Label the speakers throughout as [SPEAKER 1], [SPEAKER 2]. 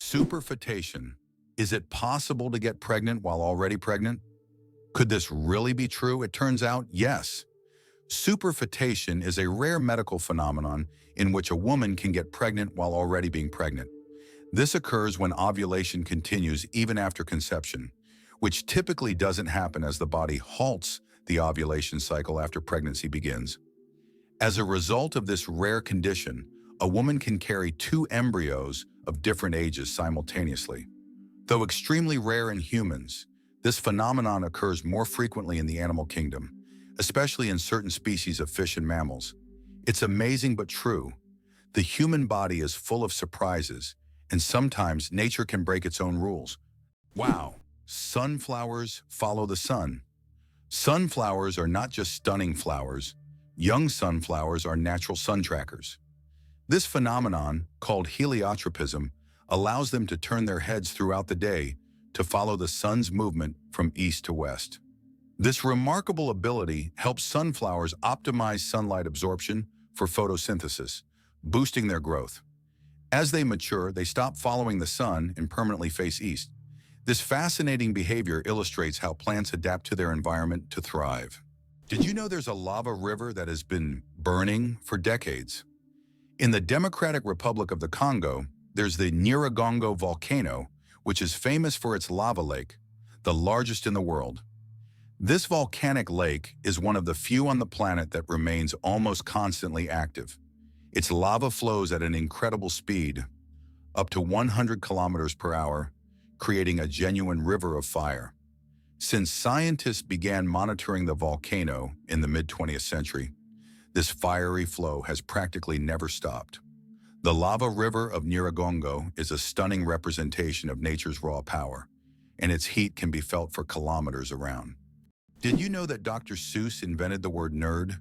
[SPEAKER 1] Superfetation. Is it possible to get pregnant while already pregnant? Could this really be true? It turns out, yes. Superfetation is a rare medical phenomenon in which a woman can get pregnant while already being pregnant. This occurs when ovulation continues even after conception, which typically doesn't happen as the body halts the ovulation cycle after pregnancy begins. As a result of this rare condition, a woman can carry two embryos of different ages simultaneously. Though extremely rare in humans, this phenomenon occurs more frequently in the animal kingdom, especially in certain species of fish and mammals. It's amazing but true. The human body is full of surprises, and sometimes nature can break its own rules. Wow, sunflowers follow the sun. Sunflowers are not just stunning flowers. Young sunflowers are natural sun trackers. This phenomenon, called heliotropism, allows them to turn their heads throughout the day to follow the sun's movement from east to west. This remarkable ability helps sunflowers optimize sunlight absorption for photosynthesis, boosting their growth. As they mature, they stop following the sun and permanently face east. This fascinating behavior illustrates how plants adapt to their environment to thrive. Did you know there's a lava river that has been burning for decades? In the Democratic Republic of the Congo, there's the Nyiragongo volcano, which is famous for its lava lake, the largest in the world. This volcanic lake is one of the few on the planet that remains almost constantly active. Its lava flows at an incredible speed, up to 100 kilometers per hour, creating a genuine river of fire. Since scientists began monitoring the volcano in the mid-20th century, this fiery flow has practically never stopped. The lava river of Nyiragongo is a stunning representation of nature's raw power, and its heat can be felt for kilometers around. Did you know that Dr. Seuss invented the word nerd?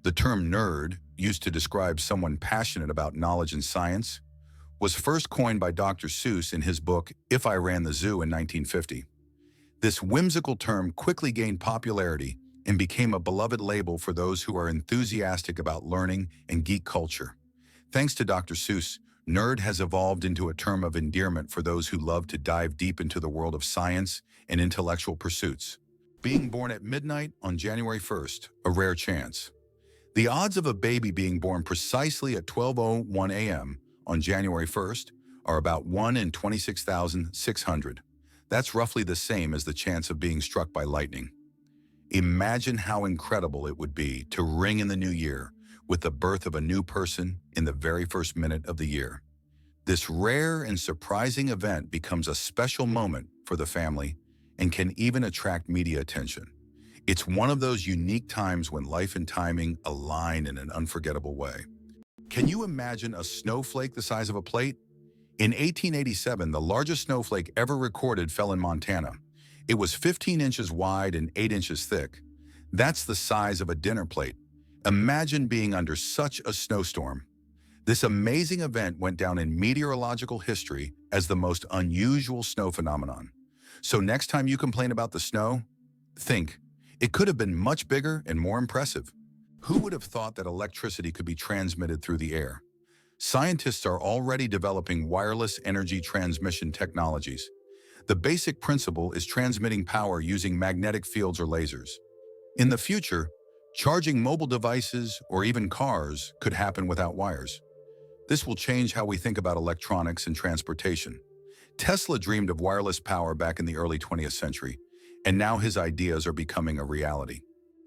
[SPEAKER 1] The term nerd, used to describe someone passionate about knowledge and science, was first coined by Dr. Seuss in his book If I Ran the Zoo in 1950. This whimsical term quickly gained popularity and became a beloved label for those who are enthusiastic about learning and geek culture. Thanks to Dr. Seuss, nerd has evolved into a term of endearment for those who love to dive deep into the world of science and intellectual pursuits. Being born at midnight on January 1st, a rare chance. The odds of a baby being born precisely at 12:01 a.m. on January 1st are about 1 in 26,600. That's roughly the same as the chance of being struck by lightning. Imagine how incredible it would be to ring in the new year with the birth of a new person in the very first minute of the year. This rare and surprising event becomes a special moment for the family and can even attract media attention. It's one of those unique times when life and timing align in an unforgettable way. Can you imagine a snowflake the size of a plate? In 1887, the largest snowflake ever recorded fell in Montana. It was 15 inches wide and 8 inches thick. That's the size of a dinner plate. Imagine being under such a snowstorm. This amazing event went down in meteorological history as the most unusual snow phenomenon. So next time you complain about the snow, think, it could have been much bigger and more impressive. Who would have thought that electricity could be transmitted through the air? Scientists are already developing wireless energy transmission technologies. The basic principle is transmitting power using magnetic fields or lasers. In the future, charging mobile devices or even cars could happen without wires. This will change how we think about electronics and transportation. Tesla dreamed of wireless power back in the early 20th century, and now his ideas are becoming a reality.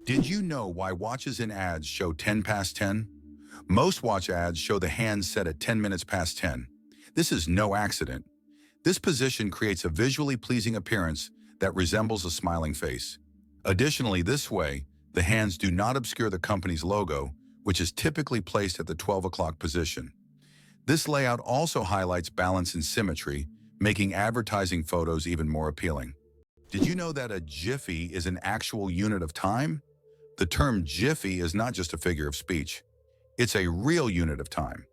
[SPEAKER 1] Did you know why watches in ads show 10 past 10? Most watch ads show the hands set at 10 minutes past 10. This is no accident. This position creates a visually pleasing appearance that resembles a smiling face. Additionally, this way, the hands do not obscure the company's logo, which is typically placed at the 12 o'clock position. This layout also highlights balance and symmetry, making advertising photos even more appealing. Did you know that a jiffy is an actual unit of time? The term jiffy is not just a figure of speech. It's a real unit of time.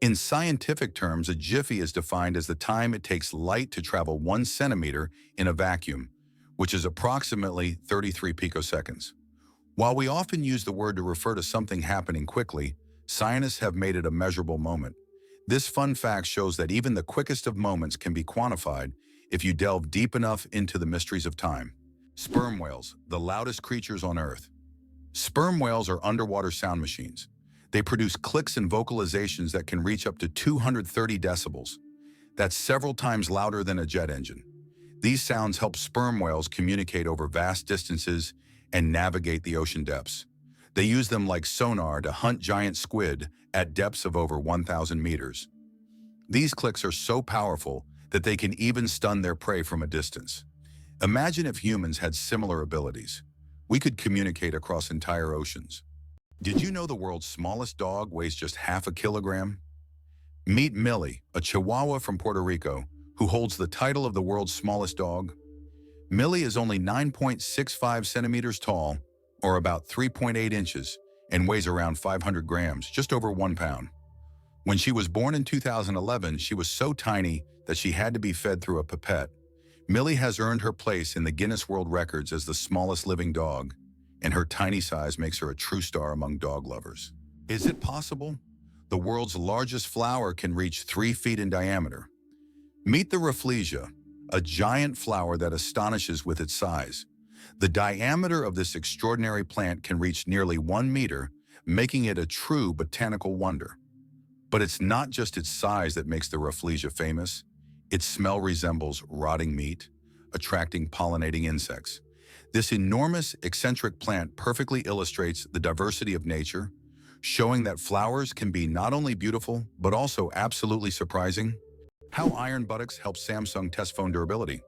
[SPEAKER 1] In scientific terms, a jiffy is defined as the time it takes light to travel 1 centimeter in a vacuum, which is approximately 33 picoseconds. While we often use the word to refer to something happening quickly, scientists have made it a measurable moment. This fun fact shows that even the quickest of moments can be quantified if you delve deep enough into the mysteries of time. Sperm whales, the loudest creatures on Earth. Sperm whales are underwater sound machines. They produce clicks and vocalizations that can reach up to 230 decibels. That's several times louder than a jet engine. These sounds help sperm whales communicate over vast distances and navigate the ocean depths. They use them like sonar to hunt giant squid at depths of over 1,000 meters. These clicks are so powerful that they can even stun their prey from a distance. Imagine if humans had similar abilities. We could communicate across entire oceans. Did you know the world's smallest dog weighs just half a kilogram? Meet Millie, a Chihuahua from Puerto Rico, who holds the title of the world's smallest dog. Millie is only 9.65 centimeters tall, or about 3.8 inches, and weighs around 500 grams, just over 1 pound. When she was born in 2011, she was so tiny that she had to be fed through a pipette. Millie has earned her place in the Guinness World Records as the smallest living dog, and her tiny size makes her a true star among dog lovers. Is it possible? The world's largest flower can reach 3 feet in diameter. Meet the Rafflesia, a giant flower that astonishes with its size. The diameter of this extraordinary plant can reach nearly 1 meter, making it a true botanical wonder. But it's not just its size that makes the Rafflesia famous. Its smell resembles rotting meat, attracting pollinating insects. This enormous, eccentric plant perfectly illustrates the diversity of nature, showing that flowers can be not only beautiful, but also absolutely surprising. How iron buttocks help Samsung test phone durability.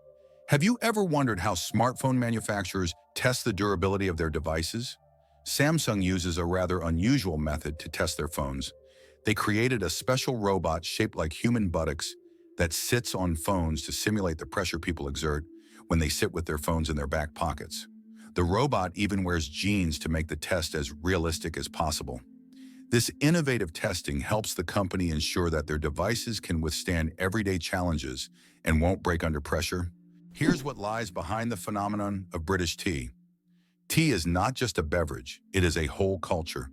[SPEAKER 1] Have you ever wondered how smartphone manufacturers test the durability of their devices? Samsung uses a rather unusual method to test their phones. They created a special robot shaped like human buttocks that sits on phones to simulate the pressure people exert when they sit with their phones in their back pockets. The robot even wears jeans to make the test as realistic as possible. This innovative testing helps the company ensure that their devices can withstand everyday challenges and won't break under pressure. Here's what lies behind the phenomenon of British tea. Tea is not just a beverage, it is a whole culture.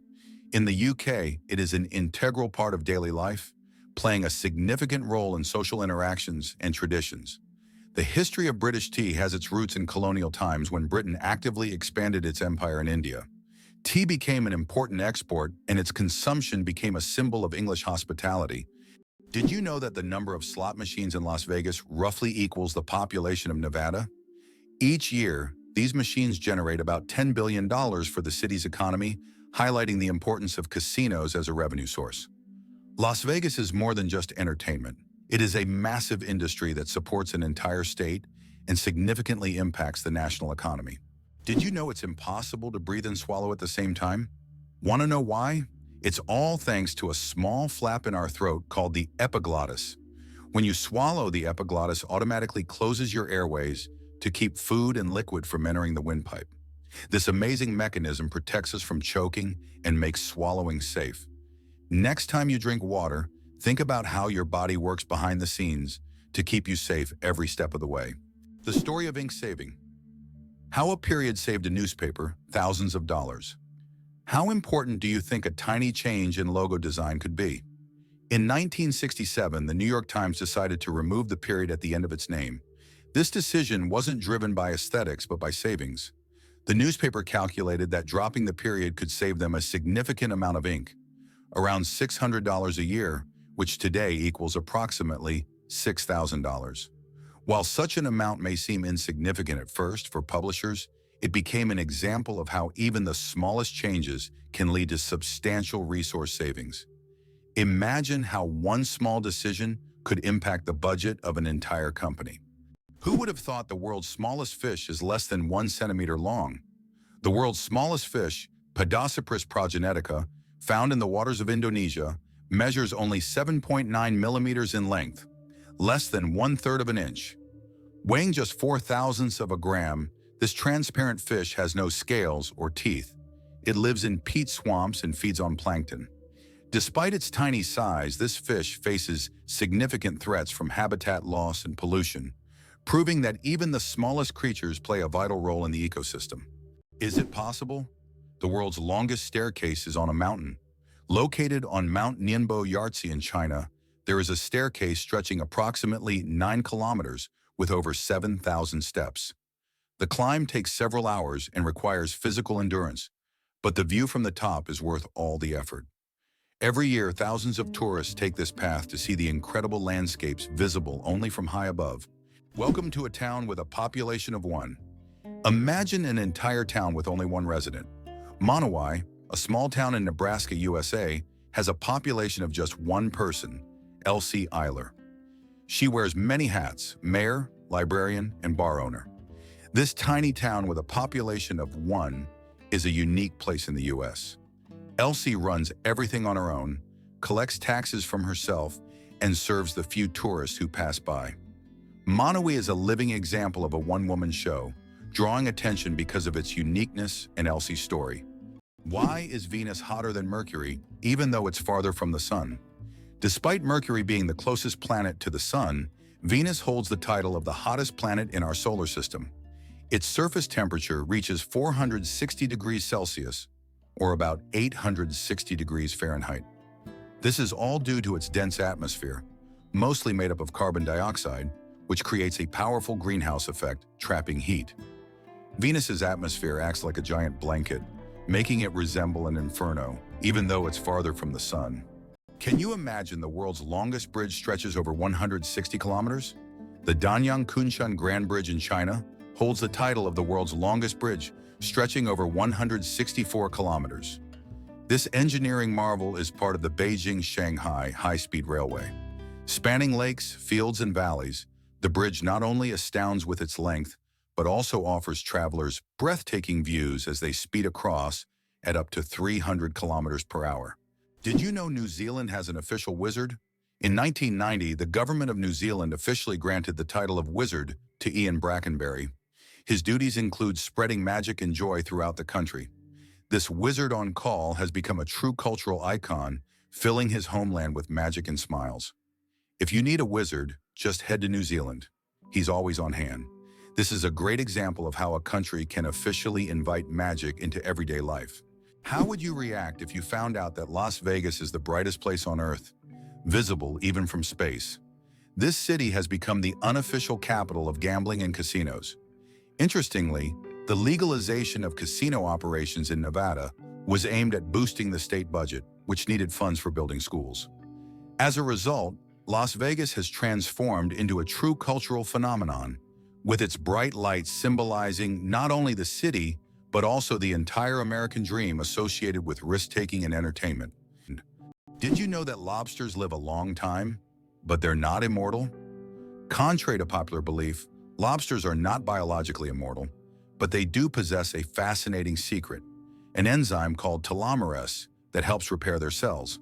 [SPEAKER 1] In the UK, it is an integral part of daily life, playing a significant role in social interactions and traditions. The history of British tea has its roots in colonial times when Britain actively expanded its empire in India. Tea became an important export, and its consumption became a symbol of English hospitality. Did you know that the number of slot machines in Las Vegas roughly equals the population of Nevada? Each year, these machines generate about $10 billion for the city's economy, highlighting the importance of casinos as a revenue source. Las Vegas is more than just entertainment. It is a massive industry that supports an entire state and significantly impacts the national economy. Did you know it's impossible to breathe and swallow at the same time? Want to know why? It's all thanks to a small flap in our throat called the epiglottis. When you swallow, the epiglottis automatically closes your airways to keep food and liquid from entering the windpipe. This amazing mechanism protects us from choking and makes swallowing safe. Next time you drink water, think about how your body works behind the scenes to keep you safe every step of the way. The story of ink saving. How a period saved a newspaper thousands of dollars. How important do you think a tiny change in logo design could be? In 1967, the New York Times decided to remove the period at the end of its name. This decision wasn't driven by aesthetics, but by savings. The newspaper calculated that dropping the period could save them a significant amount of ink, around $600 a year, which today equals approximately $6,000. While such an amount may seem insignificant at first for publishers, it became an example of how even the smallest changes can lead to substantial resource savings. Imagine how one small decision could impact the budget of an entire company. Who would have thought the world's smallest fish is less than 1 centimeter long? The world's smallest fish, Podocypris progenetica, found in the waters of Indonesia, measures only 7.9 millimeters in length, less than 1/3 of an inch. Weighing just 4/1000ths of a gram, this transparent fish has no scales or teeth. It lives in peat swamps and feeds on plankton. Despite its tiny size, this fish faces significant threats from habitat loss and pollution, proving that even the smallest creatures play a vital role in the ecosystem. Is it possible? The world's longest staircase is on a mountain. Located on Mount Nianbo Yartze in China, There is a staircase stretching approximately 9 kilometers with over 7,000 steps. The climb takes several hours and requires physical endurance, but the view from the top is worth all the effort. Every year, thousands of tourists take this path to see the incredible landscapes visible only from high above. Welcome to a town with a population of 1. Imagine an entire town with only 1 resident. Monowai, a small town in Nebraska, USA, has a population of just 1 person, Elsie Eiler. She wears many hats: mayor, librarian, and bar owner. This tiny town with a population of 1 is a unique place in the US. Elsie runs everything on her own, collects taxes from herself, and serves the few tourists who pass by. Monowai is a living example of a one-woman show, drawing attention because of its uniqueness and Elsie's story. Why is Venus hotter than Mercury, even though it's farther from the Sun? Despite Mercury being the closest planet to the Sun, Venus holds the title of the hottest planet in our solar system. Its surface temperature reaches 460 degrees Celsius, or about 860 degrees Fahrenheit. This is all due to its dense atmosphere, mostly made up of carbon dioxide, which creates a powerful greenhouse effect, trapping heat. Venus's atmosphere acts like a giant blanket, making it resemble an inferno, even though it's farther from the Sun. Can you imagine the world's longest bridge stretches over 160 kilometers? The Danyang Kunshan Grand Bridge in China holds the title of the world's longest bridge, stretching over 164 kilometers. This engineering marvel is part of the Beijing-Shanghai high-speed railway. Spanning lakes, fields, and valleys, the bridge not only astounds with its length, but also offers travelers breathtaking views as they speed across at up to 300 kilometers per hour. Did you know New Zealand has an official wizard? In 1990, the government of New Zealand officially granted the title of wizard to Ian Brackenbury. His duties include spreading magic and joy throughout the country. This wizard on call has become a true cultural icon, filling his homeland with magic and smiles. If you need a wizard, just head to New Zealand. He's always on hand. This is a great example of how a country can officially invite magic into everyday life. How would you react if you found out that Las Vegas is the brightest place on Earth, visible even from space? This city has become the unofficial capital of gambling and casinos. Interestingly, the legalization of casino operations in Nevada was aimed at boosting the state budget, which needed funds for building schools. As a result, Las Vegas has transformed into a true cultural phenomenon, with its bright lights symbolizing not only the city, but also the entire American dream associated with risk-taking and entertainment. Did you know that lobsters live a long time, but they're not immortal? Contrary to popular belief, lobsters are not biologically immortal, but they do possess a fascinating secret, an enzyme called telomerase that helps repair their cells.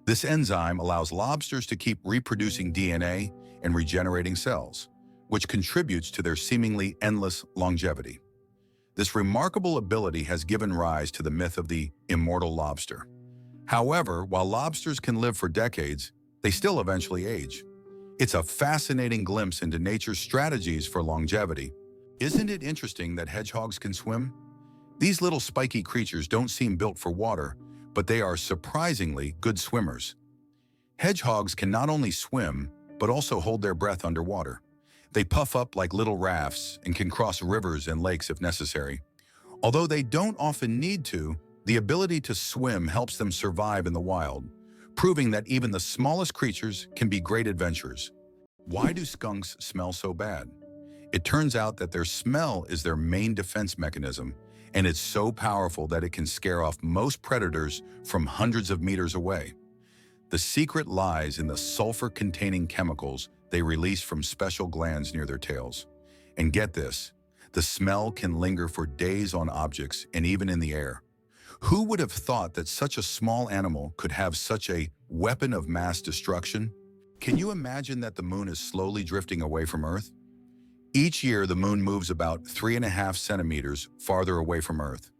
[SPEAKER 1] This enzyme allows lobsters to keep reproducing DNA and regenerating cells, which contributes to their seemingly endless longevity. This remarkable ability has given rise to the myth of the immortal lobster. However, while lobsters can live for decades, they still eventually age. It's a fascinating glimpse into nature's strategies for longevity. Isn't it interesting that hedgehogs can swim? These little spiky creatures don't seem built for water, but they are surprisingly good swimmers. Hedgehogs can not only swim, but also hold their breath underwater. They puff up like little rafts and can cross rivers and lakes if necessary. Although they don't often need to, the ability to swim helps them survive in the wild, proving that even the smallest creatures can be great adventurers. Why do skunks smell so bad? It turns out that their smell is their main defense mechanism, and it's so powerful that it can scare off most predators from hundreds of meters away. The secret lies in the sulfur-containing chemicals they release from special glands near their tails. And get this, the smell can linger for days on objects and even in the air. Who would have thought that such a small animal could have such a weapon of mass destruction? Can you imagine that the moon is slowly drifting away from Earth? Each year, the moon moves about 3.5 centimeters farther away from Earth.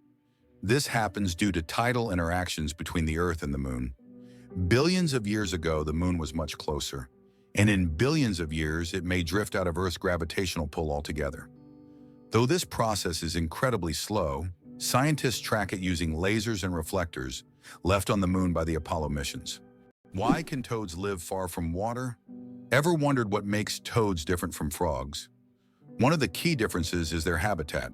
[SPEAKER 1] This happens due to tidal interactions between the Earth and the moon. Billions of years ago, the moon was much closer, and in billions of years, it may drift out of Earth's gravitational pull altogether. Though this process is incredibly slow, scientists track it using lasers and reflectors left on the moon by the Apollo missions. Why can toads live far from water? Ever wondered what makes toads different from frogs? One of the key differences is their habitat.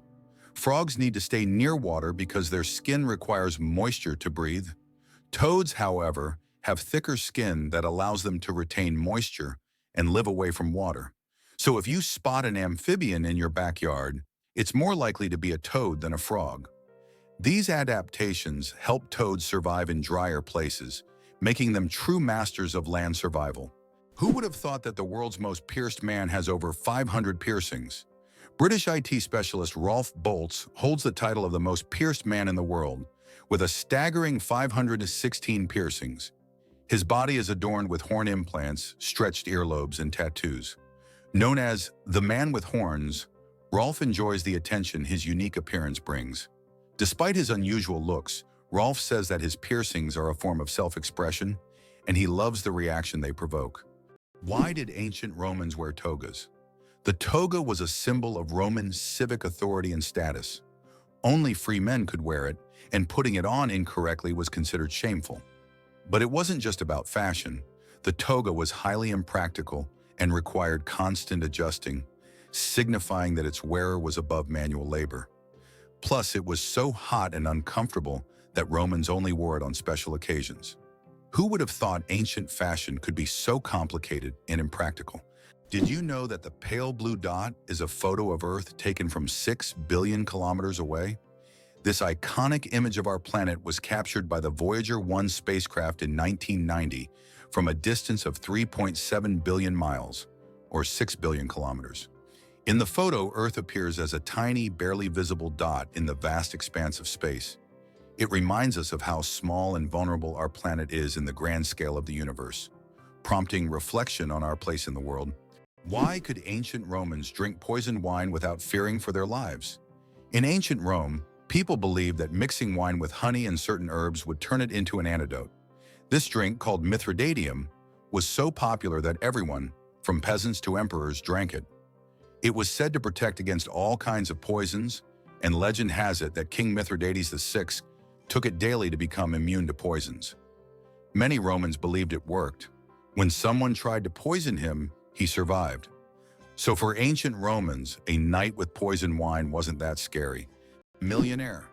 [SPEAKER 1] Frogs need to stay near water because their skin requires moisture to breathe. Toads, however, have thicker skin that allows them to retain moisture and live away from water. So if you spot an amphibian in your backyard, it's more likely to be a toad than a frog. These adaptations help toads survive in drier places, making them true masters of land survival. Who would have thought that the world's most pierced man has over 500 piercings? British IT specialist Rolf Boltz holds the title of the most pierced man in the world, with a staggering 516 piercings. His body is adorned with horn implants, stretched earlobes, and tattoos. Known as the man with horns, Rolf enjoys the attention his unique appearance brings. Despite his unusual looks, Rolf says that his piercings are a form of self-expression, and he loves the reaction they provoke. Why did ancient Romans wear togas? The toga was a symbol of Roman civic authority and status. Only free men could wear it, and putting it on incorrectly was considered shameful. But it wasn't just about fashion. The toga was highly impractical and required constant adjusting, signifying that its wearer was above manual labor. Plus, it was so hot and uncomfortable that Romans only wore it on special occasions. Who would have thought ancient fashion could be so complicated and impractical? Did you know that the pale blue dot is a photo of Earth taken from 6 billion kilometers away? This iconic image of our planet was captured by the Voyager 1 spacecraft in 1990 from a distance of 3.7 billion miles, or 6 billion kilometers. In the photo, Earth appears as a tiny, barely visible dot in the vast expanse of space. It reminds us of how small and vulnerable our planet is in the grand scale of the universe, prompting reflection on our place in the world. Why could ancient Romans drink poisoned wine without fearing for their lives? In ancient Rome, people believed that mixing wine with honey and certain herbs would turn it into an antidote. This drink, called Mithridatium, was so popular that everyone, from peasants to emperors, drank it. It was said to protect against all kinds of poisons, and legend has it that King Mithridates VI took it daily to become immune to poisons. Many Romans believed it worked. When someone tried to poison him, he survived. So for ancient Romans, a night with poisoned wine wasn't that scary. Millionaire.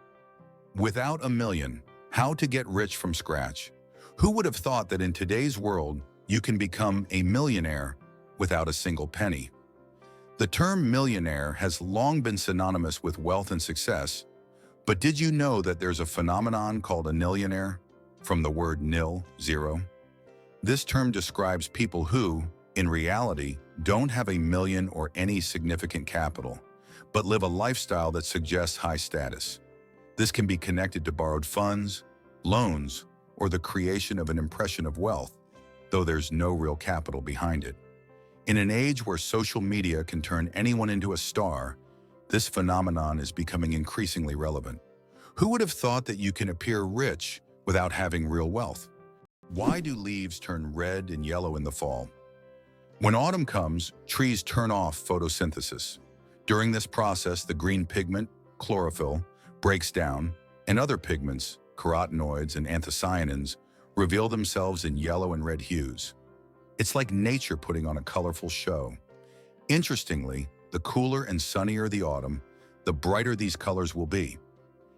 [SPEAKER 1] Without a million, how to get rich from scratch? Who would have thought that in today's world, you can become a millionaire without a single penny? The term millionaire has long been synonymous with wealth and success, but did you know that there's a phenomenon called a nillionaire, from the word nil, zero? This term describes people who, in reality, don't have a million or any significant capital, but live a lifestyle that suggests high status. This can be connected to borrowed funds, loans, or the creation of an impression of wealth, though there's no real capital behind it. In an age where social media can turn anyone into a star, this phenomenon is becoming increasingly relevant. Who would have thought that you can appear rich without having real wealth? Why do leaves turn red and yellow in the fall? When autumn comes, trees turn off photosynthesis. During this process, the green pigment, chlorophyll, breaks down, and other pigments, carotenoids and anthocyanins, reveal themselves in yellow and red hues. It's like nature putting on a colorful show. Interestingly, the cooler and sunnier the autumn, the brighter these colors will be.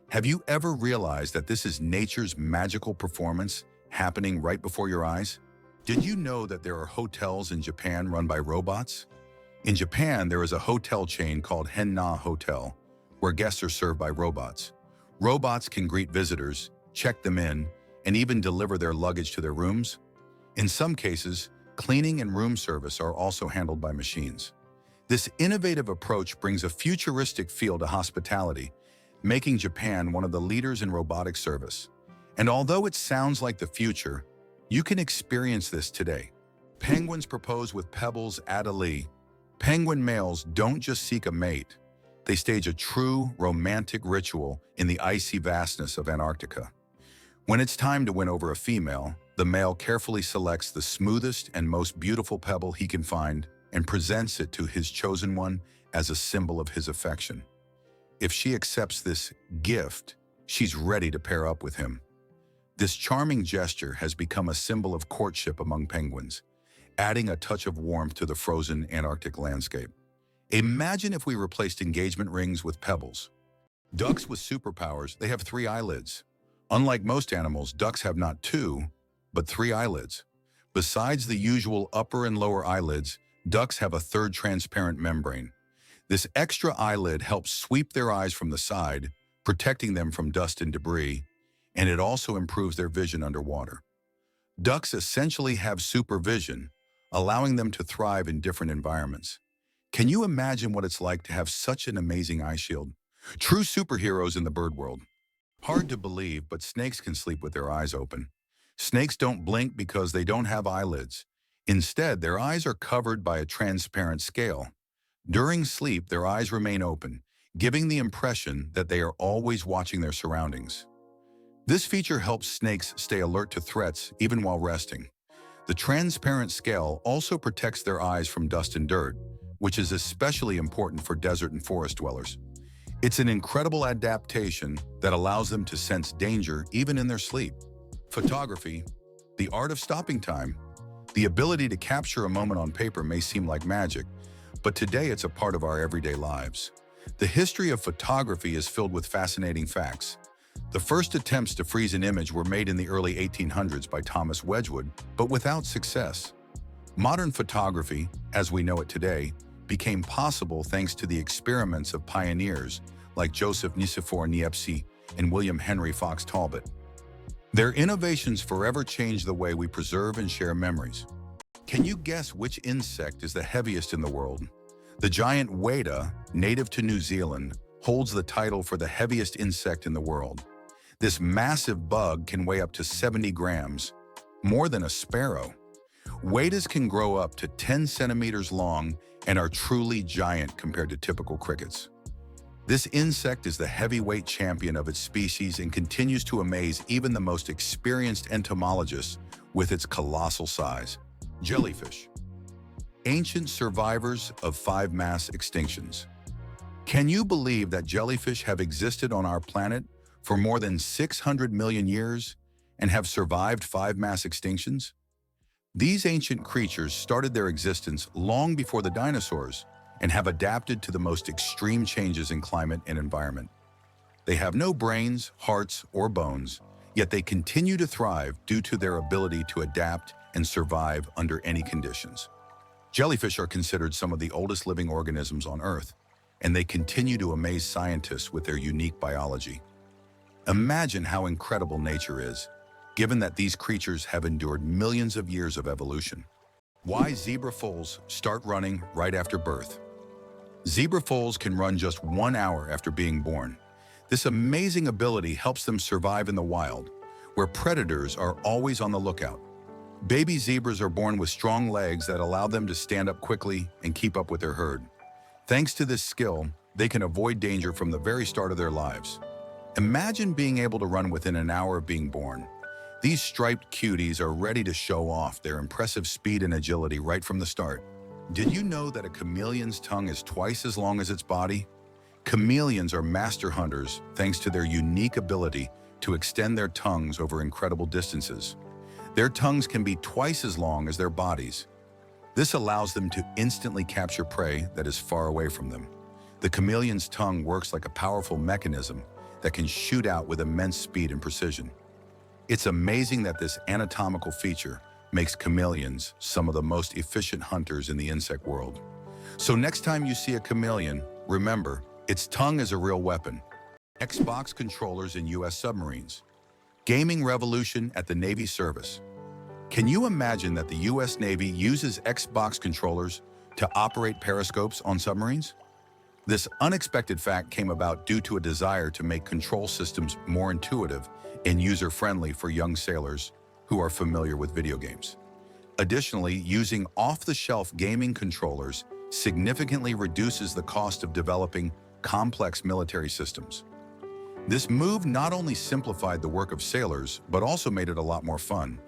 [SPEAKER 1] Have you ever realized that this is nature's magical performance happening right before your eyes? Did you know that there are hotels in Japan run by robots? In Japan, there is a hotel chain called Henna Hotel, where guests are served by robots. Robots can greet visitors, check them in, and even deliver their luggage to their rooms. In some cases, cleaning and room service are also handled by machines. This innovative approach brings a futuristic feel to hospitality, making Japan one of the leaders in robotic service. And although it sounds like the future, you can experience this today. Penguins propose with pebbles at a lee. Penguin males don't just seek a mate. They stage a true romantic ritual in the icy vastness of Antarctica. When it's time to win over a female, the male carefully selects the smoothest and most beautiful pebble he can find and presents it to his chosen one as a symbol of his affection. If she accepts this gift, she's ready to pair up with him. This charming gesture has become a symbol of courtship among penguins, adding a touch of warmth to the frozen Antarctic landscape. Imagine if we replaced engagement rings with pebbles. Ducks with superpowers, they have 3 eyelids. Unlike most animals, ducks have not 2, but 3 eyelids. Besides the usual upper and lower eyelids, ducks have a third transparent membrane. This extra eyelid helps sweep their eyes from the side, protecting them from dust and debris, and it also improves their vision underwater. Ducks essentially have supervision, allowing them to thrive in different environments. Can you imagine what it's like to have such an amazing eye shield? True superheroes in the bird world. Hard to believe, but snakes can sleep with their eyes open. Snakes don't blink because they don't have eyelids. Instead, their eyes are covered by a transparent scale. During sleep, their eyes remain open, giving the impression that they are always watching their surroundings. This feature helps snakes stay alert to threats even while resting. The transparent scale also protects their eyes from dust and dirt, which is especially important for desert and forest dwellers. It's an incredible adaptation that allows them to sense danger even in their sleep. Photography, the art of stopping time. The ability to capture a moment on paper may seem like magic, but today it's a part of our everyday lives. The history of photography is filled with fascinating facts. The first attempts to freeze an image were made in the early 1800s by Thomas Wedgwood, but without success. Modern photography, as we know it today, became possible thanks to the experiments of pioneers like Joseph Nicephore Niepce and William Henry Fox Talbot. Their innovations forever changed the way we preserve and share memories. Can you guess which insect is the heaviest in the world? The giant weta, native to New Zealand, holds the title for the heaviest insect in the world. This massive bug can weigh up to 70 grams, more than a sparrow. Wetas can grow up to 10 centimeters long and are truly giant compared to typical crickets. This insect is the heavyweight champion of its species and continues to amaze even the most experienced entomologists with its colossal size. Jellyfish. Ancient survivors of 5 mass extinctions. Can you believe that jellyfish have existed on our planet for more than 600 million years and have survived 5 mass extinctions? These ancient creatures started their existence long before the dinosaurs and have adapted to the most extreme changes in climate and environment. They have no brains, hearts, or bones, yet they continue to thrive due to their ability to adapt and survive under any conditions. Jellyfish are considered some of the oldest living organisms on Earth, and they continue to amaze scientists with their unique biology. Imagine how incredible nature is, given that these creatures have endured millions of years of evolution. Why zebra foals start running right after birth. Zebra foals can run just 1 hour after being born. This amazing ability helps them survive in the wild, where predators are always on the lookout. Baby zebras are born with strong legs that allow them to stand up quickly and keep up with their herd. Thanks to this skill, they can avoid danger from the very start of their lives. Imagine being able to run within an hour of being born. These striped cuties are ready to show off their impressive speed and agility right from the start. Did you know that a chameleon's tongue is twice as long as its body? Chameleons are master hunters thanks to their unique ability to extend their tongues over incredible distances. Their tongues can be twice as long as their bodies. This allows them to instantly capture prey that is far away from them. The chameleon's tongue works like a powerful mechanism that can shoot out with immense speed and precision. It's amazing that this anatomical feature makes chameleons some of the most efficient hunters in the insect world. So next time you see a chameleon, remember, its tongue is a real weapon. Xbox controllers in US submarines. Gaming revolution at the Navy service. Can you imagine that the US Navy uses Xbox controllers to operate periscopes on submarines? This unexpected fact came about due to a desire to make control systems more intuitive and user-friendly for young sailors who are familiar with video games. Additionally, using off-the-shelf gaming controllers significantly reduces the cost of developing complex military systems. This move not only simplified the work of sailors, but also made it a lot more fun.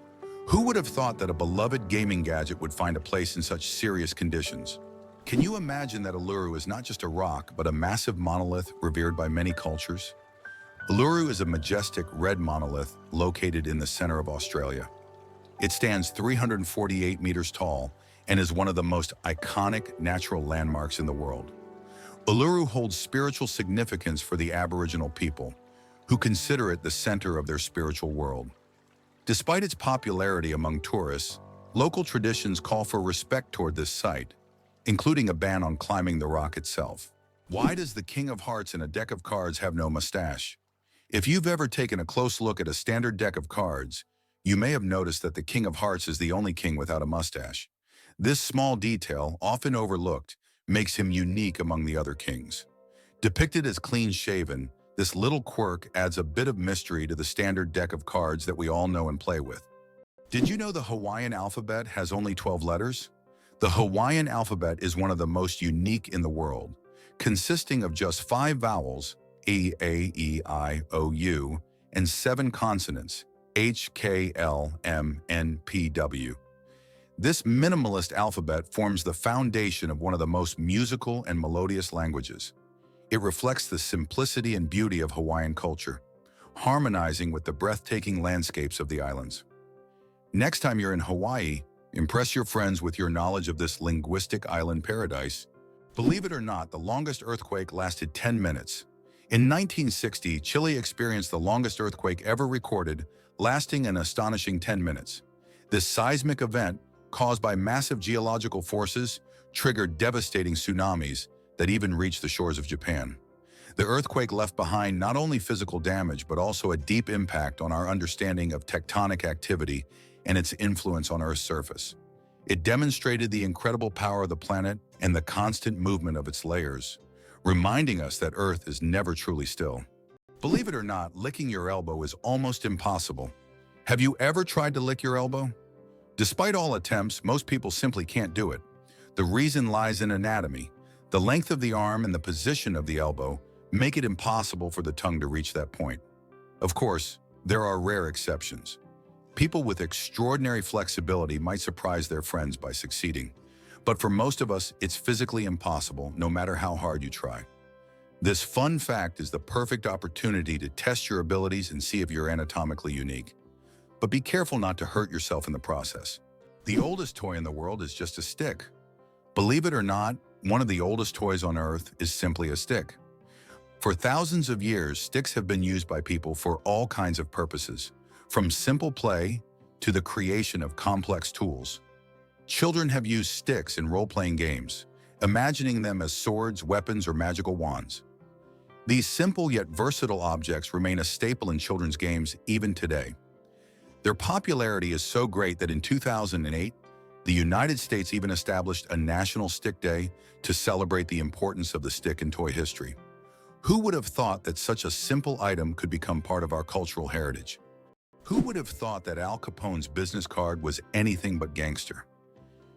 [SPEAKER 1] Who would have thought that a beloved gaming gadget would find a place in such serious conditions? Can you imagine that Uluru is not just a rock, but a massive monolith revered by many cultures? Uluru is a majestic red monolith located in the center of Australia. It stands 348 meters tall and is one of the most iconic natural landmarks in the world. Uluru holds spiritual significance for the Aboriginal people, who consider it the center of their spiritual world. Despite its popularity among tourists, local traditions call for respect toward this site, including a ban on climbing the rock itself. Why does the King of Hearts in a deck of cards have no mustache? If you've ever taken a close look at a standard deck of cards, you may have noticed that the King of Hearts is the only king without a mustache. This small detail, often overlooked, makes him unique among the other kings. Depicted as clean-shaven, this little quirk adds a bit of mystery to the standard deck of cards that we all know and play with. Did you know the Hawaiian alphabet has only 12 letters? The Hawaiian alphabet is one of the most unique in the world, consisting of just 5 vowels, E, A, E, I, O, U, and 7 consonants, H, K, L, M, N, P, W. This minimalist alphabet forms the foundation of one of the most musical and melodious languages. It reflects the simplicity and beauty of Hawaiian culture, harmonizing with the breathtaking landscapes of the islands. Next time you're in Hawaii, impress your friends with your knowledge of this linguistic island paradise. Believe it or not, the longest earthquake lasted 10 minutes. In 1960, Chile experienced the longest earthquake ever recorded, lasting an astonishing 10 minutes. This seismic event, caused by massive geological forces, triggered devastating tsunamis that even reached the shores of Japan. The earthquake left behind not only physical damage, but also a deep impact on our understanding of tectonic activity and its influence on Earth's surface. It demonstrated the incredible power of the planet and the constant movement of its layers, reminding us that Earth is never truly still. Believe it or not, licking your elbow is almost impossible. Have you ever tried to lick your elbow? Despite all attempts, most people simply can't do it. The reason lies in anatomy. The length of the arm and the position of the elbow make it impossible for the tongue to reach that point. Of course, there are rare exceptions. People with extraordinary flexibility might surprise their friends by succeeding. But for most of us, it's physically impossible, no matter how hard you try. This fun fact is the perfect opportunity to test your abilities and see if you're anatomically unique. But be careful not to hurt yourself in the process. The oldest toy in the world is just a stick. Believe it or not, one of the oldest toys on Earth is simply a stick. For thousands of years, sticks have been used by people for all kinds of purposes, from simple play to the creation of complex tools. Children have used sticks in role-playing games, imagining them as swords, weapons, or magical wands. These simple yet versatile objects remain a staple in children's games even today. Their popularity is so great that in 2008, the United States even established a National Stick Day to celebrate the importance of the stick in toy history. Who would have thought that such a simple item could become part of our cultural heritage? Who would have thought that Al Capone's business card was anything but gangster?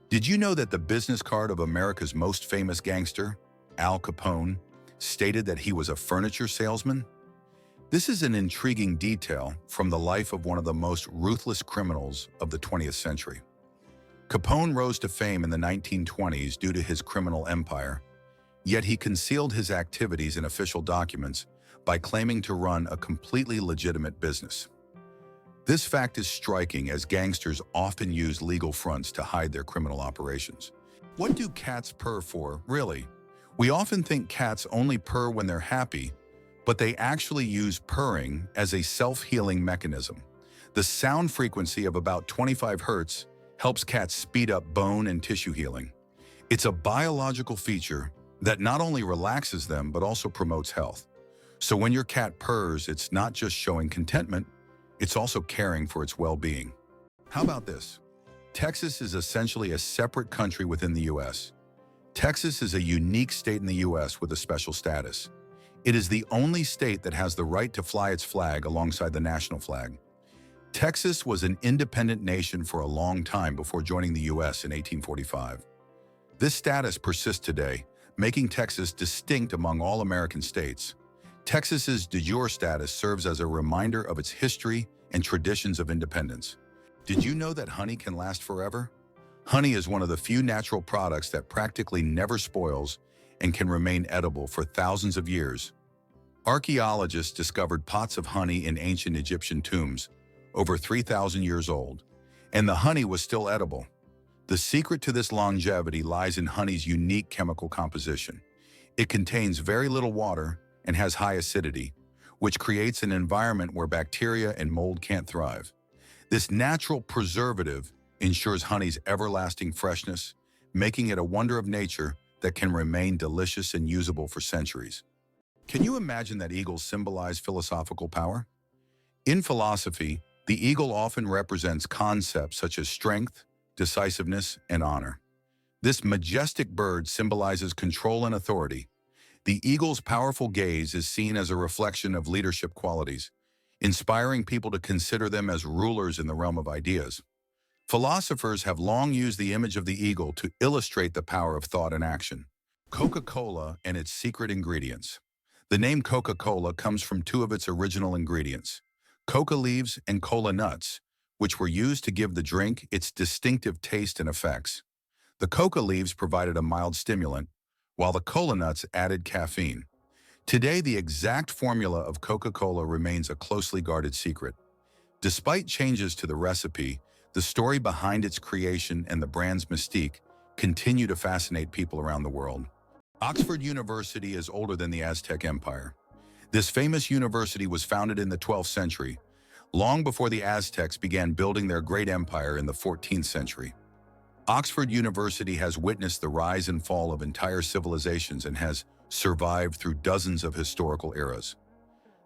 [SPEAKER 1] Did you know that the business card of America's most famous gangster, Al Capone, stated that he was a furniture salesman? This is an intriguing detail from the life of one of the most ruthless criminals of the 20th century. Capone rose to fame in the 1920s due to his criminal empire, yet he concealed his activities in official documents by claiming to run a completely legitimate business. This fact is striking, as gangsters often use legal fronts to hide their criminal operations. What do cats purr for, really? We often think cats only purr when they're happy, but they actually use purring as a self-healing mechanism. The sound frequency of about 25 hertz helps cats speed up bone and tissue healing. It's a biological feature that not only relaxes them, but also promotes health. So when your cat purrs, it's not just showing contentment, it's also caring for its well-being. How about this? Texas is essentially a separate country within the U.S. Texas is a unique state in the U.S. with a special status. It is the only state that has the right to fly its flag alongside the national flag. Texas was an independent nation for a long time before joining the U.S. in 1845. This status persists today, making Texas distinct among all American states. Texas's de jure status serves as a reminder of its history and traditions of independence. Did you know that honey can last forever? Honey is one of the few natural products that practically never spoils and can remain edible for thousands of years. Archaeologists discovered pots of honey in ancient Egyptian tombs, over 3,000 years old, and the honey was still edible. The secret to this longevity lies in honey's unique chemical composition. It contains very little water and has high acidity, which creates an environment where bacteria and mold can't thrive. This natural preservative ensures honey's everlasting freshness, making it a wonder of nature that can remain delicious and usable for centuries. Can you imagine that eagles symbolize philosophical power? In philosophy, the eagle often represents concepts such as strength, decisiveness, and honor. This majestic bird symbolizes control and authority. The eagle's powerful gaze is seen as a reflection of leadership qualities, inspiring people to consider them as rulers in the realm of ideas. Philosophers have long used the image of the eagle to illustrate the power of thought and action. Coca-Cola and its secret ingredients. The name Coca-Cola comes from two of its original ingredients, coca leaves and cola nuts, which were used to give the drink its distinctive taste and effects. The coca leaves provided a mild stimulant, while the cola nuts added caffeine. Today, the exact formula of Coca-Cola remains a closely guarded secret. Despite changes to the recipe, the story behind its creation and the brand's mystique continue to fascinate people around the world. Oxford University is older than the Aztec Empire. This famous university was founded in the 12th century, long before the Aztecs began building their great empire in the 14th century. Oxford University has witnessed the rise and fall of entire civilizations and has survived through dozens of historical eras.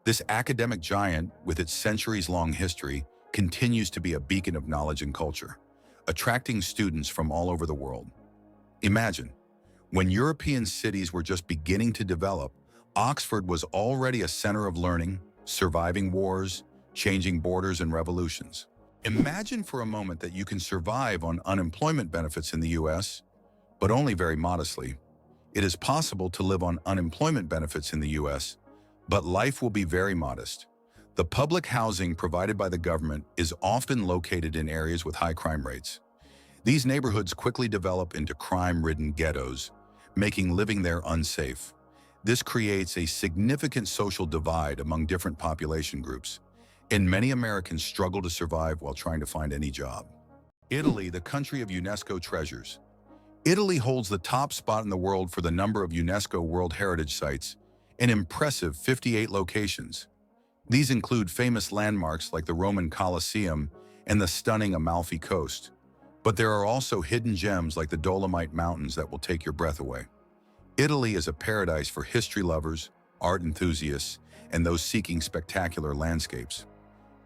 [SPEAKER 1] This academic giant, with its centuries-long history, continues to be a beacon of knowledge and culture, attracting students from all over the world. Imagine, when European cities were just beginning to develop, Oxford was already a center of learning, surviving wars, changing borders and revolutions. Imagine for a moment that you can survive on unemployment benefits in the US, but only very modestly. It is possible to live on unemployment benefits in the US, but life will be very modest. The public housing provided by the government is often located in areas with high crime rates. These neighborhoods quickly develop into crime-ridden ghettos, making living there unsafe. This creates a significant social divide among different population groups, and many Americans struggle to survive while trying to find any job. Italy, the country of UNESCO treasures. Italy holds the top spot in the world for the number of UNESCO World Heritage Sites, an impressive 58 locations. These include famous landmarks like the Roman Colosseum and the stunning Amalfi Coast. But there are also hidden gems like the Dolomite Mountains that will take your breath away. Italy is a paradise for history lovers, art enthusiasts, and those seeking spectacular landscapes.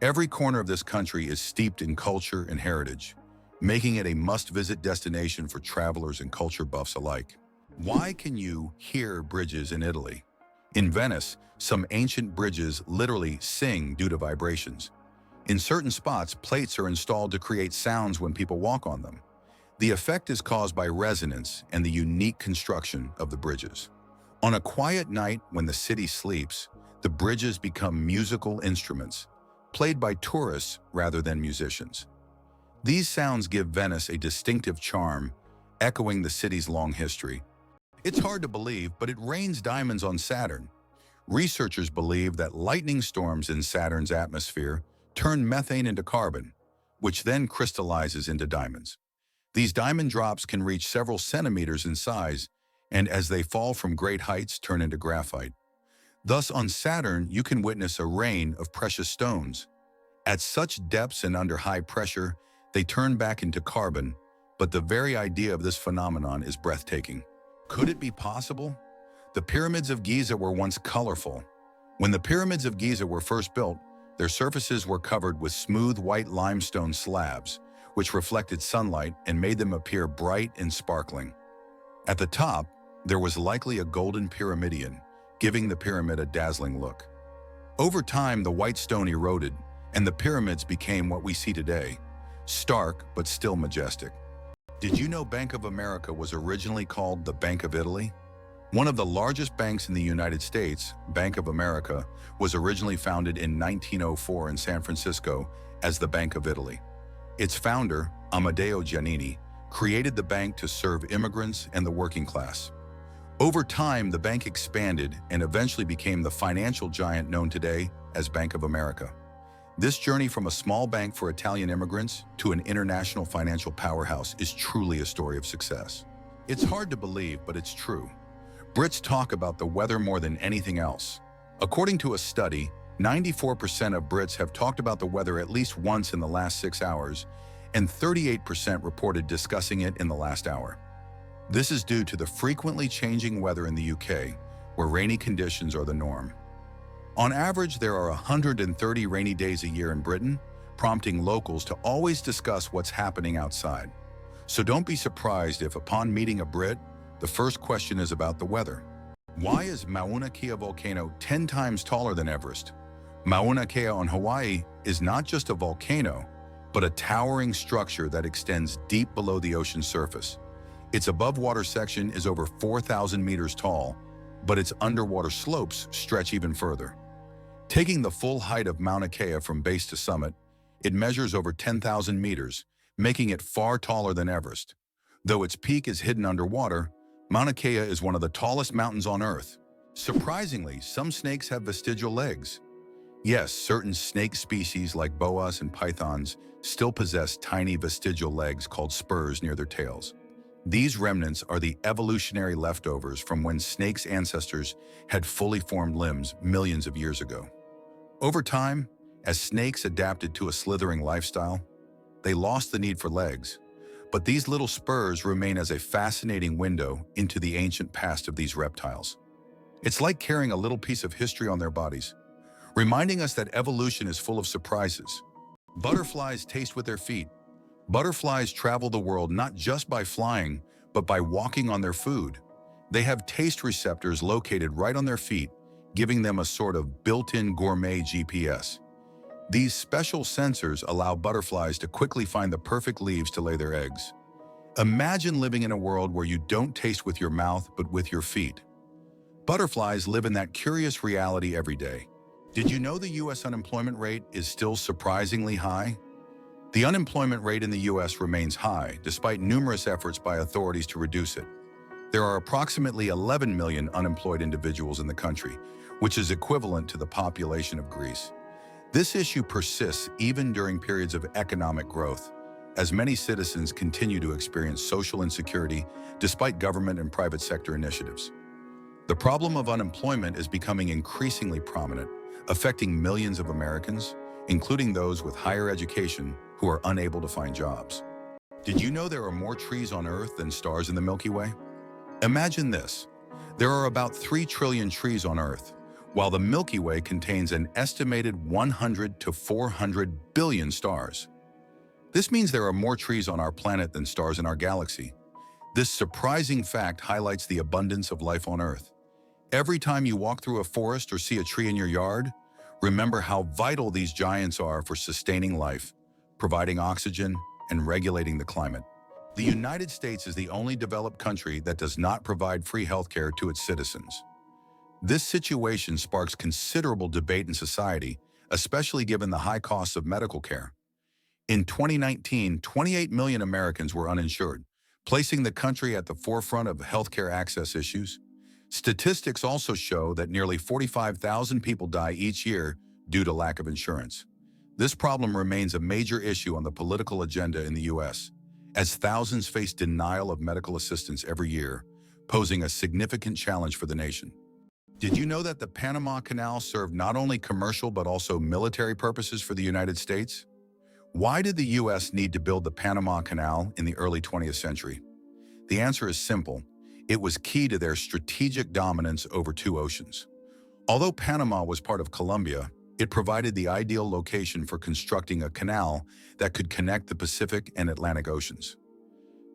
[SPEAKER 1] Every corner of this country is steeped in culture and heritage, making it a must-visit destination for travelers and culture buffs alike. Why can you hear bridges in Italy? In Venice, some ancient bridges literally sing due to vibrations. In certain spots, plates are installed to create sounds when people walk on them. The effect is caused by resonance and the unique construction of the bridges. On a quiet night when the city sleeps, the bridges become musical instruments, played by tourists rather than musicians. These sounds give Venice a distinctive charm, echoing the city's long history. It's hard to believe, but it rains diamonds on Saturn. Researchers believe that lightning storms in Saturn's atmosphere turn methane into carbon, which then crystallizes into diamonds. These diamond drops can reach several centimeters in size, and as they fall from great heights, turn into graphite. Thus, on Saturn, you can witness a rain of precious stones. At such depths and under high pressure, they turn back into carbon, but the very idea of this phenomenon is breathtaking. Could it be possible? The pyramids of Giza were once colorful. When the pyramids of Giza were first built, their surfaces were covered with smooth white limestone slabs, which reflected sunlight and made them appear bright and sparkling. At the top, there was likely a golden pyramidion, giving the pyramid a dazzling look. Over time, the white stone eroded, and the pyramids became what we see today, stark but still majestic. Did you know Bank of America was originally called the Bank of Italy? One of the largest banks in the United States, Bank of America, was originally founded in 1904 in San Francisco as the Bank of Italy. Its founder, Amedeo Giannini, created the bank to serve immigrants and the working class. Over time, the bank expanded and eventually became the financial giant known today as Bank of America. This journey from a small bank for Italian immigrants to an international financial powerhouse is truly a story of success. It's hard to believe, but it's true. Brits talk about the weather more than anything else. According to a study, 94% of Brits have talked about the weather at least once in the last 6 hours, and 38% reported discussing it in the last hour. This is due to the frequently changing weather in the UK, where rainy conditions are the norm. On average, there are 130 rainy days a year in Britain, prompting locals to always discuss what's happening outside. So don't be surprised if, upon meeting a Brit, the first question is about the weather. Why is Mauna Kea volcano 10 times taller than Everest? Mauna Kea on Hawaii is not just a volcano, but a towering structure that extends deep below the ocean's surface. Its above-water section is over 4,000 meters tall, but its underwater slopes stretch even further. Taking the full height of Mauna Kea from base to summit, it measures over 10,000 meters, making it far taller than Everest. Though its peak is hidden underwater, Mauna Kea is one of the tallest mountains on Earth. Surprisingly, some snakes have vestigial legs. Yes, certain snake species like boas and pythons still possess tiny vestigial legs called spurs near their tails. These remnants are the evolutionary leftovers from when snakes' ancestors had fully formed limbs millions of years ago. Over time, as snakes adapted to a slithering lifestyle, they lost the need for legs. But these little spurs remain as a fascinating window into the ancient past of these reptiles. It's like carrying a little piece of history on their bodies, reminding us that evolution is full of surprises. Butterflies taste with their feet. Butterflies travel the world not just by flying, but by walking on their food. They have taste receptors located right on their feet, giving them a sort of built-in gourmet GPS. These special sensors allow butterflies to quickly find the perfect leaves to lay their eggs. Imagine living in a world where you don't taste with your mouth, but with your feet. Butterflies live in that curious reality every day. Did you know the U.S. unemployment rate is still surprisingly high? The unemployment rate in the U.S. remains high, despite numerous efforts by authorities to reduce it. There are approximately 11 million unemployed individuals in the country, which is equivalent to the population of Greece. This issue persists even during periods of economic growth, as many citizens continue to experience social insecurity despite government and private sector initiatives. The problem of unemployment is becoming increasingly prominent, affecting millions of Americans, including those with higher education who are unable to find jobs. Did you know there are more trees on Earth than stars in the Milky Way? Imagine this. There are about 3 trillion trees on Earth, while the Milky Way contains an estimated 100 to 400 billion stars. This means there are more trees on our planet than stars in our galaxy. This surprising fact highlights the abundance of life on Earth. Every time you walk through a forest or see a tree in your yard, remember how vital these giants are for sustaining life, providing oxygen, and regulating the climate. The United States is the only developed country that does not provide free healthcare to its citizens. This situation sparks considerable debate in society, especially given the high costs of medical care. In 2019, 28 million Americans were uninsured, placing the country at the forefront of healthcare access issues. Statistics also show that nearly 45,000 people die each year due to lack of insurance. This problem remains a major issue on the political agenda in the U.S., as thousands face denial of medical assistance every year, posing a significant challenge for the nation. Did you know that the Panama Canal served not only commercial but also military purposes for the United States? Why did the U.S. need to build the Panama Canal in the early 20th century? The answer is simple. It was key to their strategic dominance over 2 oceans. Although Panama was part of Colombia, it provided the ideal location for constructing a canal that could connect the Pacific and Atlantic Oceans.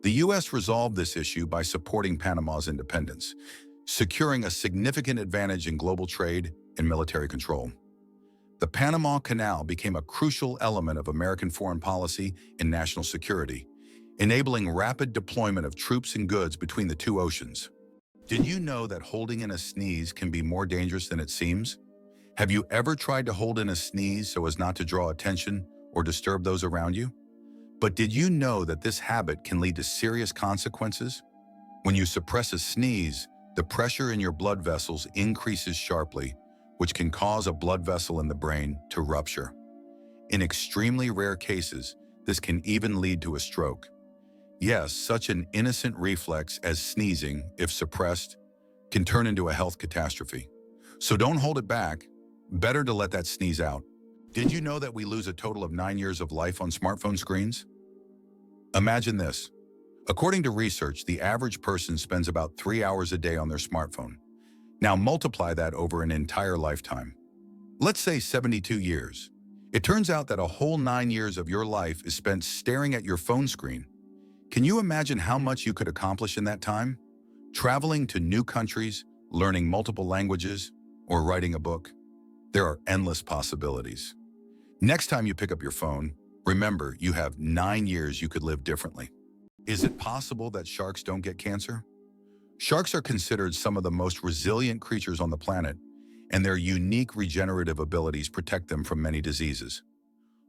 [SPEAKER 1] The U.S. resolved this issue by supporting Panama's independence, securing a significant advantage in global trade and military control. The Panama Canal became a crucial element of American foreign policy and national security, enabling rapid deployment of troops and goods between the 2 oceans. Did you know that holding in a sneeze can be more dangerous than it seems? Have you ever tried to hold in a sneeze so as not to draw attention or disturb those around you? But did you know that this habit can lead to serious consequences? When you suppress a sneeze, The pressure in your blood vessels increases sharply, which can cause a blood vessel in the brain to rupture. In extremely rare cases, this can even lead to a stroke. Yes, such an innocent reflex as sneezing, if suppressed, can turn into a health catastrophe. So don't hold it back. Better to let that sneeze out. Did you know that we lose a total of 9 years of life on smartphone screens? Imagine this. According to research, the average person spends about 3 hours a day on their smartphone. Now multiply that over an entire lifetime. Let's say 72 years. It turns out that a whole 9 years of your life is spent staring at your phone screen. Can you imagine how much you could accomplish in that time? Traveling to new countries, learning multiple languages, or writing a book? There are endless possibilities. Next time you pick up your phone, remember you have 9 years you could live differently. Is it possible that sharks don't get cancer? Sharks are considered some of the most resilient creatures on the planet, and their unique regenerative abilities protect them from many diseases.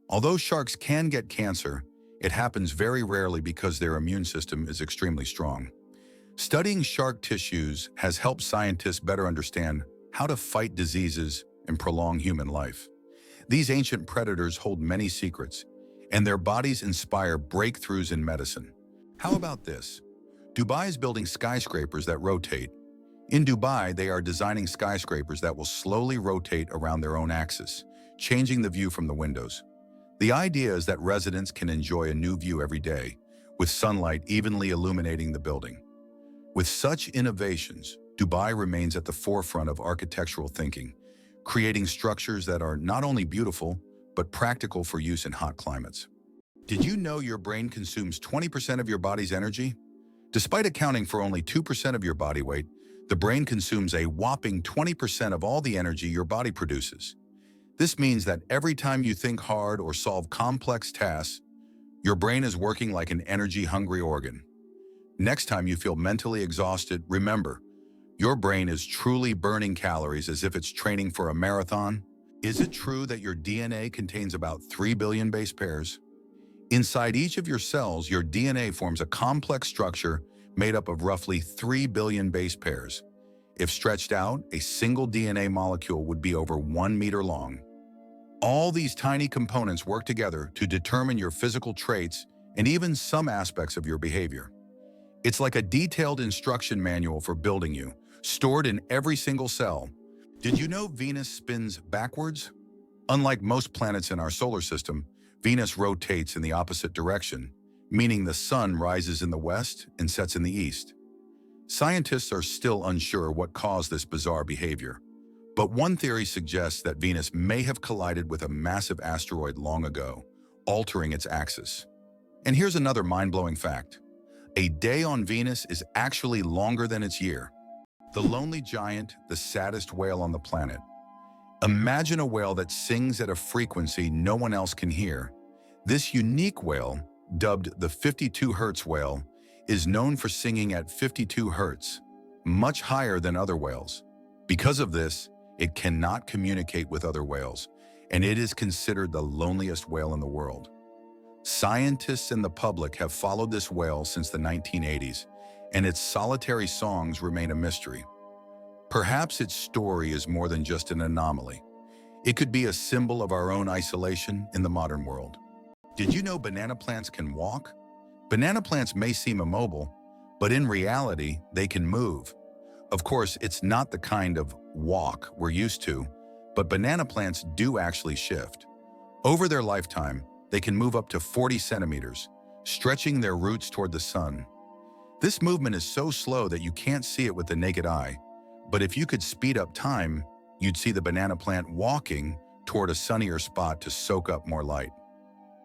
[SPEAKER 1] Although sharks can get cancer, it happens very rarely because their immune system is extremely strong. Studying shark tissues has helped scientists better understand how to fight diseases and prolong human life. These ancient predators hold many secrets, and their bodies inspire breakthroughs in medicine. How about this? Dubai is building skyscrapers that rotate. In Dubai, they are designing skyscrapers that will slowly rotate around their own axis, changing the view from the windows. The idea is that residents can enjoy a new view every day, with sunlight evenly illuminating the building. With such innovations, Dubai remains at the forefront of architectural thinking, creating structures that are not only beautiful, but practical for use in hot climates. Did you know your brain consumes 20% of your body's energy? Despite accounting for only 2% of your body weight, the brain consumes a whopping 20% of all the energy your body produces. This means that every time you think hard or solve complex tasks, your brain is working like an energy-hungry organ. Next time you feel mentally exhausted, remember, your brain is truly burning calories as if it's training for a marathon. Is it true that your DNA contains about 3 billion base pairs? Inside each of your cells, your DNA forms a complex structure made up of roughly 3 billion base pairs. If stretched out, a single DNA molecule would be over 1 meter long. All these tiny components work together to determine your physical traits and even some aspects of your behavior. It's like a detailed instruction manual for building you, stored in every single cell. Did you know Venus spins backwards? Unlike most planets in our solar system, Venus rotates in the opposite direction, meaning the sun rises in the west and sets in the east. Scientists are still unsure what caused this bizarre behavior, but one theory suggests that Venus may have collided with a massive asteroid long ago, altering its axis. And here's another mind-blowing fact. A day on Venus is actually longer than its year. The lonely giant, the saddest whale on the planet. Imagine a whale that sings at a frequency no one else can hear. This unique whale, dubbed the 52 Hz whale, is known for singing at 52 Hz, much higher than other whales. Because of this, it cannot communicate with other whales, and it is considered the loneliest whale in the world. Scientists and the public have followed this whale since the 1980s, and its solitary songs remain a mystery. Perhaps its story is more than just an anomaly. It could be a symbol of our own isolation in the modern world. Did you know banana plants can walk? Banana plants may seem immobile, but in reality, they can move. Of course, it's not the kind of walk we're used to, but banana plants do actually shift. Over their lifetime, they can move up to 40 centimeters, stretching their roots toward the sun. This movement is so slow that you can't see it with the naked eye, but if you could speed up time, you'd see the banana plant walking toward a sunnier spot to soak up more light.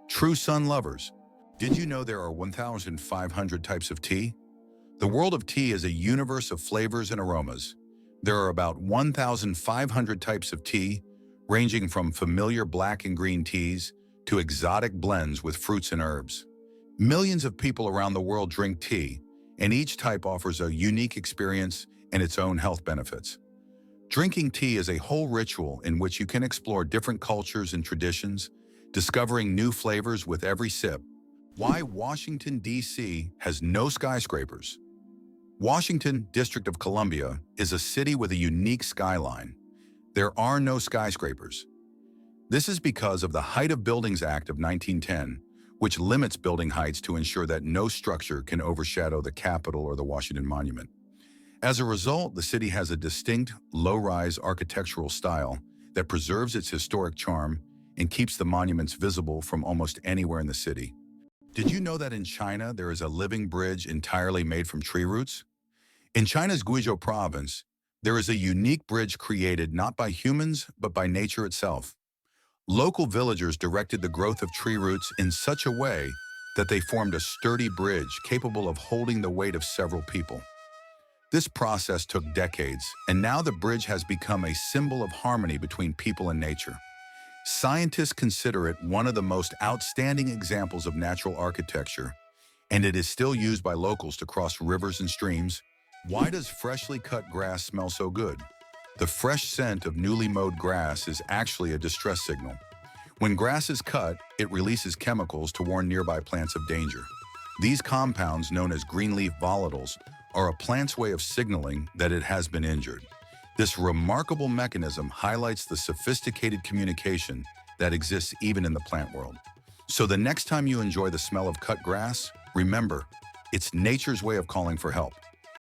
[SPEAKER 1] True sun lovers, did you know there are 1,500 types of tea? The world of tea is a universe of flavors and aromas. There are about 1,500 types of tea, ranging from familiar black and green teas to exotic blends with fruits and herbs. Millions of people around the world drink tea, and each type offers a unique experience and its own health benefits. Drinking tea is a whole ritual in which you can explore different cultures and traditions, discovering new flavors with every sip. Why Washington, D.C. has no skyscrapers? Washington, District of Columbia, is a city with a unique skyline. There are no skyscrapers. This is because of the Height of Buildings Act of 1910, which limits building heights to ensure that no structure can overshadow the Capitol or the Washington Monument. As a result, the city has a distinct, low-rise architectural style that preserves its historic charm and keeps the monuments visible from almost anywhere in the city. Did you know that in China there is a living bridge entirely made from tree roots? In China's Guizhou province, there is a unique bridge created not by humans but by nature itself. Local villagers directed the growth of tree roots in such a way that they formed a sturdy bridge capable of holding the weight of several people. This process took decades, and now the bridge has become a symbol of harmony between people and nature. Scientists consider it one of the most outstanding examples of natural architecture, and it is still used by locals to cross rivers and streams. Why does freshly cut grass smell so good? The fresh scent of newly mowed grass is actually a distress signal. When grass is cut, it releases chemicals to warn nearby plants of danger. These compounds, known as greenleaf volatiles, are a plant's way of signaling that it has been injured. This remarkable mechanism highlights the sophisticated communication that exists even in the plant world. So the next time you enjoy the smell of cut grass, remember, it's nature's way of calling for help.